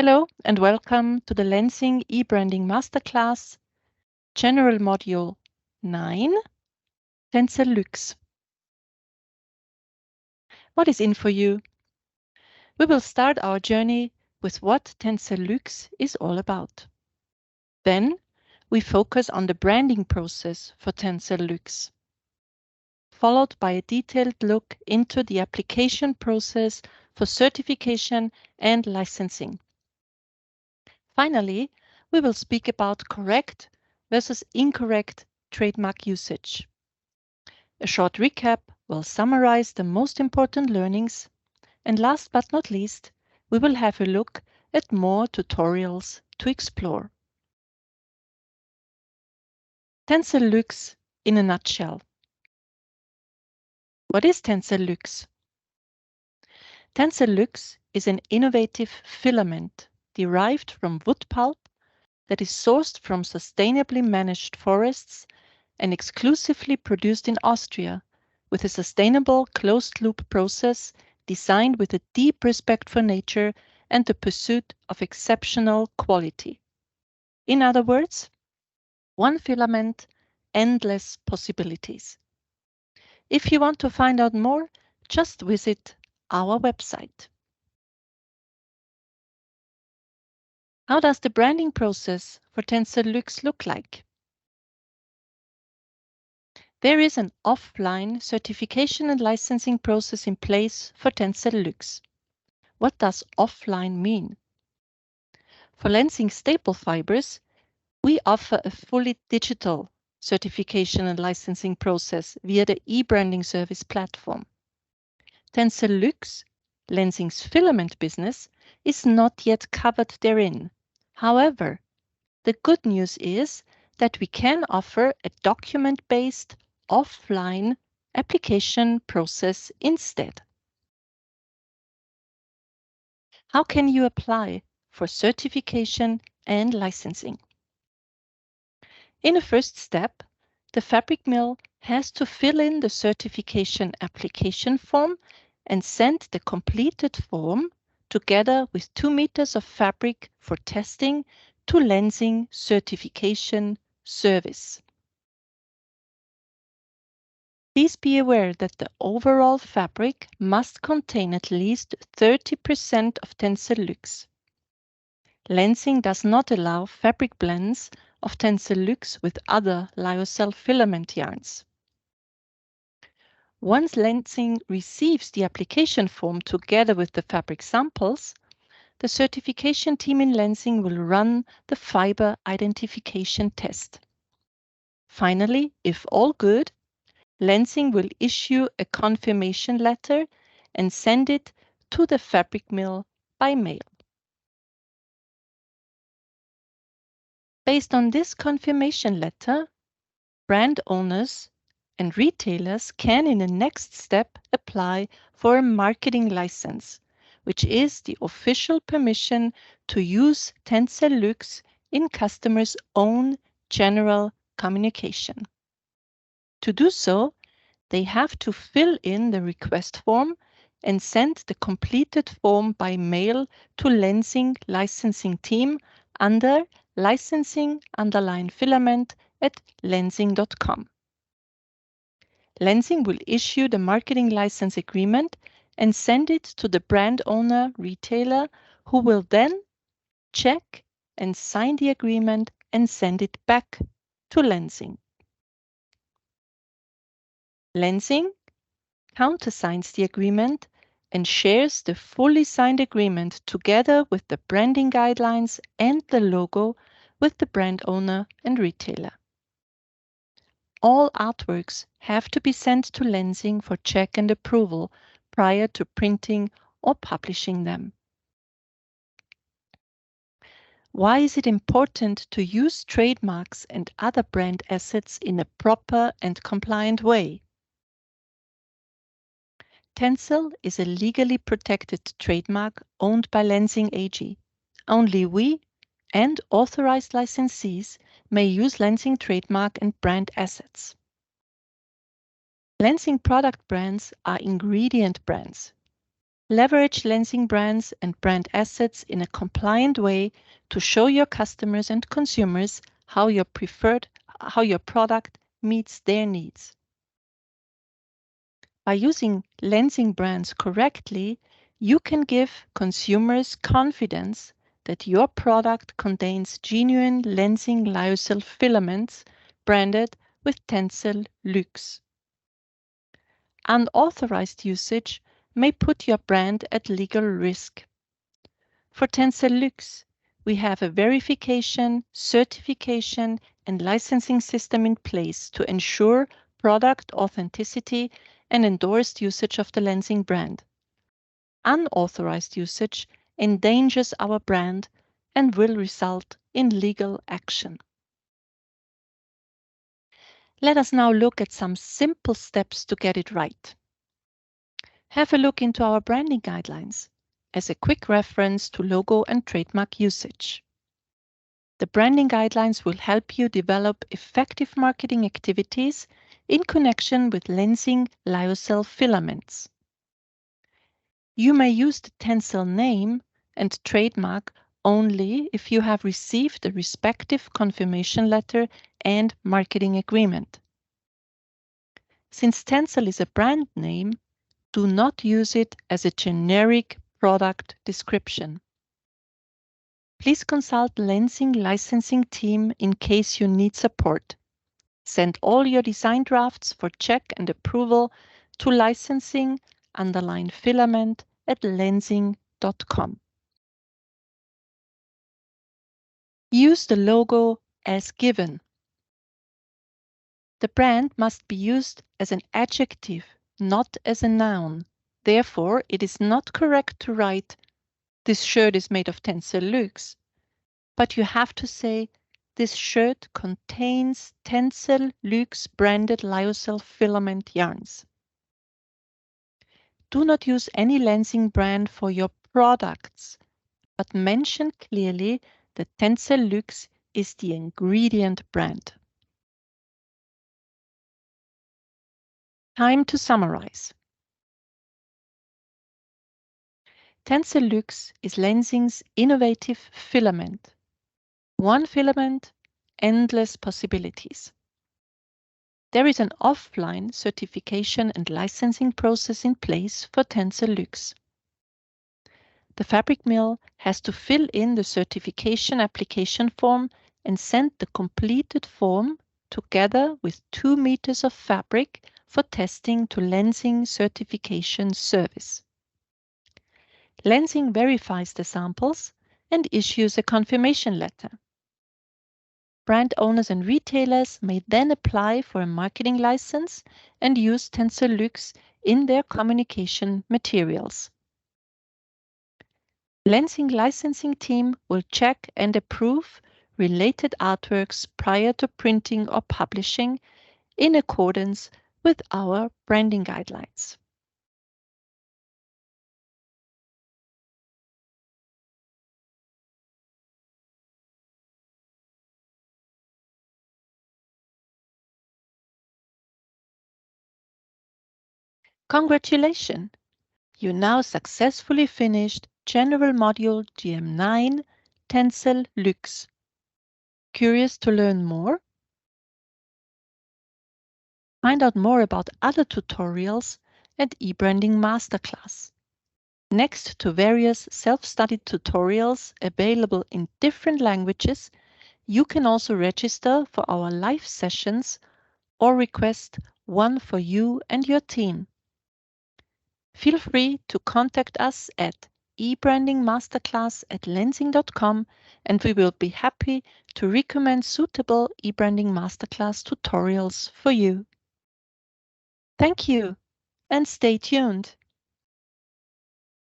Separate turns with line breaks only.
Hello and welcome to the Lenzing e-branding Masterclass, General Module 9, TENCEL Luxe. What is in for you? We will start our journey with what TENCEL Luxe is all about. Then we focus on the branding process for TENCEL Luxe, followed by a detailed look into the application process for certification and licensing. Finally, we will speak about correct versus incorrect trademark usage. A short recap will summarize the most important learnings, and last but not least, we will have a look at more tutorials to explore. TENCEL Luxe in a nutshell. What is TENCEL Luxe? TENCEL Luxe is an innovative filament derived from wood pulp that is sourced from sustainably managed forests and exclusively produced in Austria with a sustainable closed-loop process designed with a deep respect for nature and the pursuit of exceptional quality. In other words, one filament, endless possibilities. If you want to find out more, just visit our website. How does the branding process for TENCEL Luxe look like? There is an offline certification and licensing process in place for TENCEL Luxe. What does offline mean? For Lenzing staple fibers, we offer a fully digital certification and licensing process via the e-branding service platform. TENCEL Luxe, Lenzing's filament business, is not yet covered therein. However, the good news is that we can offer a document-based offline application process instead. How can you apply for certification and licensing? In a first step, the fabric mill has to fill in the certification application form and send the completed form together with 2 meters of fabric for testing to Lenzing certification service. Please be aware that the overall fabric must contain at least 30% of TENCEL Luxe. Lenzing does not allow fabric blends of TENCEL Luxe with other lyocell filament yarns. Once Lenzing receives the application form together with the fabric samples, the certification team in Lenzing will run the fiber identification test. Finally, if all good, Lenzing will issue a confirmation letter and send it to the fabric mill by mail. Based on this confirmation letter, brand owners and retailers can in the next step apply for a marketing license, which is the official permission to use TENCEL Luxe in customers' own general communication. To do so, they have to fill in the request form and send the completed form by mail to Lenzing licensing team under licensing_filament@lenzing.com. Lenzing will issue the marketing license agreement and send it to the brand owner retailer, who will then check and sign the agreement and send it back to Lenzing. Lenzing countersigns the agreement and shares the fully signed agreement together with the branding guidelines and the logo with the brand owner and retailer. All artworks have to be sent to Lenzing for check and approval prior to printing or publishing them. Why is it important to use trademarks and other brand assets in a proper and compliant way? TENCEL is a legally protected trademark owned by Lenzing AG. Only we and authorized licensees may use Lenzing trademark and brand assets. Lenzing product brands are ingredient brands. Leverage Lenzing brands and brand assets in a compliant way to show your customers and consumers how your product meets their needs. By using Lenzing brands correctly, you can give consumers confidence that your product contains genuine Lenzing lyocell filaments branded with TENCEL Luxe. Unauthorized usage may put your brand at legal risk. For TENCEL Luxe, we have a verification, certification, and licensing system in place to ensure product authenticity and endorsed usage of the Lenzing brand. Unauthorized usage endangers our brand and will result in legal action. Let us now look at some simple steps to get it right. Have a look into our branding guidelines as a quick reference to logo and trademark usage. The branding guidelines will help you develop effective marketing activities in connection with Lenzing lyocell filaments. You may use the TENCEL name and trademark only if you have received a respective confirmation letter and marketing agreement. Since TENCEL is a brand name, do not use it as a generic product description. Please consult Lenzing licensing team in case you need support. Send all your design drafts for check and approval to licensing_filament@lenzing.com. Use the logo as given. The brand must be used as an adjective, not as a noun. Therefore, it is not correct to write, "This shirt is made of TENCEL Luxe," but you have to say, "This shirt contains TENCEL Luxe branded lyocell filament yarns." Do not use any Lenzing brand for your products, but mention clearly that TENCEL Luxe is the ingredient brand. Time to summarize. TENCEL Luxe is Lenzing's innovative filament. One filament, endless possibilities. There is an offline certification and licensing process in place for TENCEL Luxe. The fabric mill has to fill in the certification application form and send the completed form together with 2 meters of fabric for testing to Lenzing Certification Service. Lenzing verifies the samples and issues a confirmation letter. Brand owners and retailers may then apply for a marketing license and use TENCEL Luxe in their communication materials. Lenzing licensing team will check and approve related artworks prior to printing or publishing in accordance with our branding guidelines. Congratulations! You now successfully finished General Module GM9 TENCEL Luxe. Curious to learn more? Find out more about other tutorials at eBranding Masterclass. Next to various self-studied tutorials available in different languages, you can also register for our live sessions or request one for you and your team. Feel free to contact us at ebrandingmasterclass@lenzing.com, and we will be happy to recommend suitable eBranding Masterclass tutorials for you. Thank you, and stay tuned.